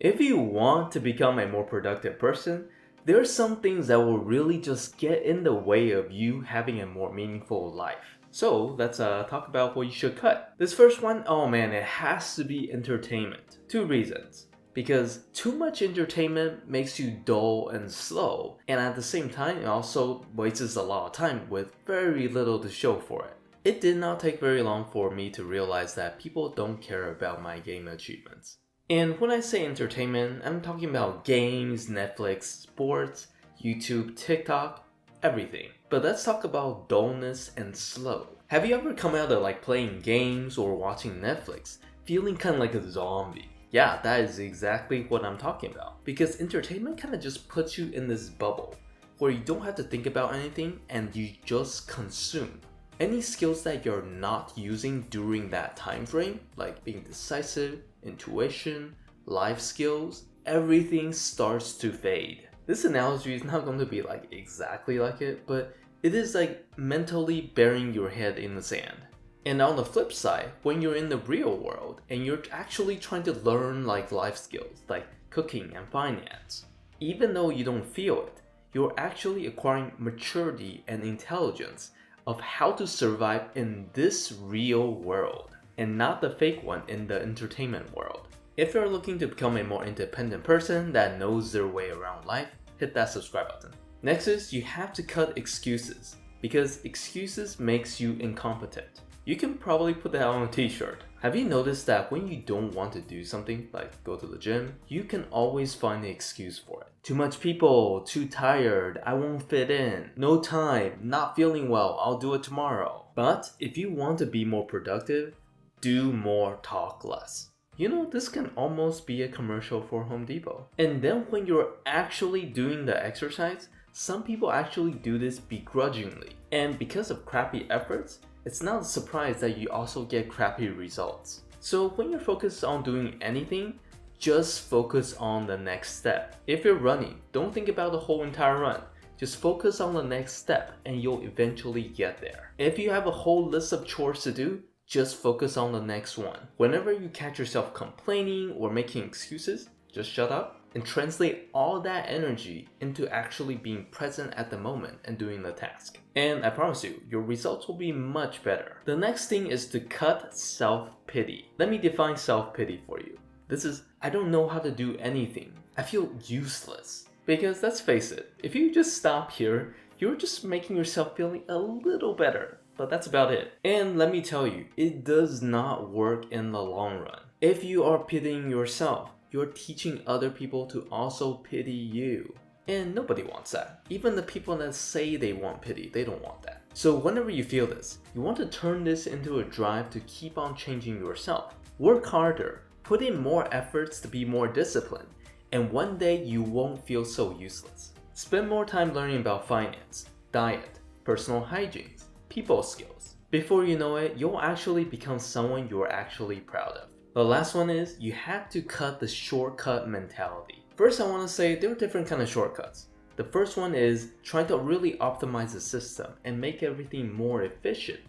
If you want to become a more productive person, there are some things that will really just get in the way of you having a more meaningful life. So let's talk about what you should cut. This first one, oh man, it has to be entertainment. Two reasons. Because too much entertainment makes you dull and slow, and at the same time it also wastes a lot of time with very little to show for it. It did not take very long for me to realize that people don't care about my game achievements. And when I say entertainment, I'm talking about games, Netflix, sports, YouTube, TikTok, everything. But let's talk about dullness and slow. Have you ever come out of playing games or watching Netflix feeling kind of like a zombie? Yeah, that is exactly what I'm talking about. Because entertainment kind of just puts you in this bubble where you don't have to think about anything and you just consume. Any skills that you're not using during that time frame, like being decisive, intuition, life skills, everything starts to fade. This analogy is not going to be exactly like it, but it is like mentally burying your head in the sand. And on the flip side, when you're in the real world and you're actually trying to learn life skills like cooking and finance, even though you don't feel it, you're actually acquiring maturity and intelligence of how to survive in this real world and not the fake one in the entertainment world. If you're looking to become a more independent person that knows their way around life, hit that subscribe button. Next is you have to cut excuses, because excuses makes you incompetent. You can probably put that on a t-shirt. Have you noticed that when you don't want to do something, like go to the gym, you can always find an excuse for it? Too much people, too tired, I won't fit in, no time, not feeling well, I'll do it tomorrow. But if you want to be more productive, do more, talk less. You know, this can almost be a commercial for Home Depot. And then when you're actually doing the exercise, some people actually do this begrudgingly. And because of crappy efforts, it's not a surprise that you also get crappy results. So when you're focused on doing anything, just focus on the next step. If you're running, don't think about the whole entire run. Just focus on the next step and you'll eventually get there. If you have a whole list of chores to do, just focus on the next one. Whenever you catch yourself complaining or making excuses, just shut up and translate all that energy into actually being present at the moment and doing the task. And I promise you, your results will be much better. The next thing is to cut self-pity. Let me define self-pity for you. This is, I don't know how to do anything. I feel useless. Because let's face it, if you just stop here, you're just making yourself feeling a little better. But that's about it. And let me tell you, it does not work in the long run. If you are pitying yourself, you're teaching other people to also pity you. And nobody wants that. Even the people that say they want pity, they don't want that. So whenever you feel this, you want to turn this into a drive to keep on changing yourself. Work harder, put in more efforts to be more disciplined, and one day you won't feel so useless. Spend more time learning about finance, diet, personal hygiene, people skills. Before you know it, you'll actually become someone you're actually proud of. The last one is you have to cut the shortcut mentality. First, I want to say there are different kind of shortcuts. The first one is trying to really optimize the system and make everything more efficient.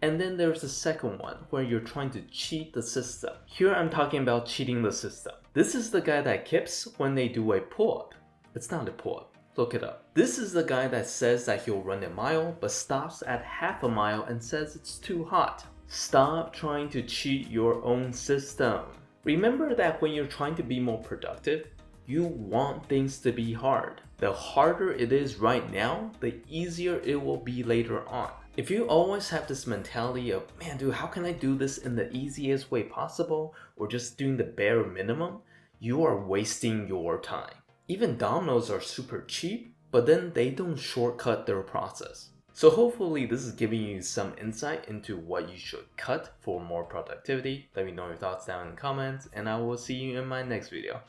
And then there's the second one where you're trying to cheat the system. Here I'm talking about cheating the system. This is the guy that kips when they do a pull-up. It's not a pull-up. Look it up. This is the guy that says that he'll run a mile but stops at half a mile and says it's too hot. Stop trying to cheat your own system. Remember that when you're trying to be more productive, you want things to be hard. The harder it is right now, the easier it will be later on. If you always have this mentality of, man dude, how can I do this in the easiest way possible, or just doing the bare minimum, you are wasting your time. Even dominoes are super cheap, but then they don't shortcut their process. So hopefully this is giving you some insight into what you should cut for more productivity. Let me know your thoughts down in the comments, and I will see you in my next video.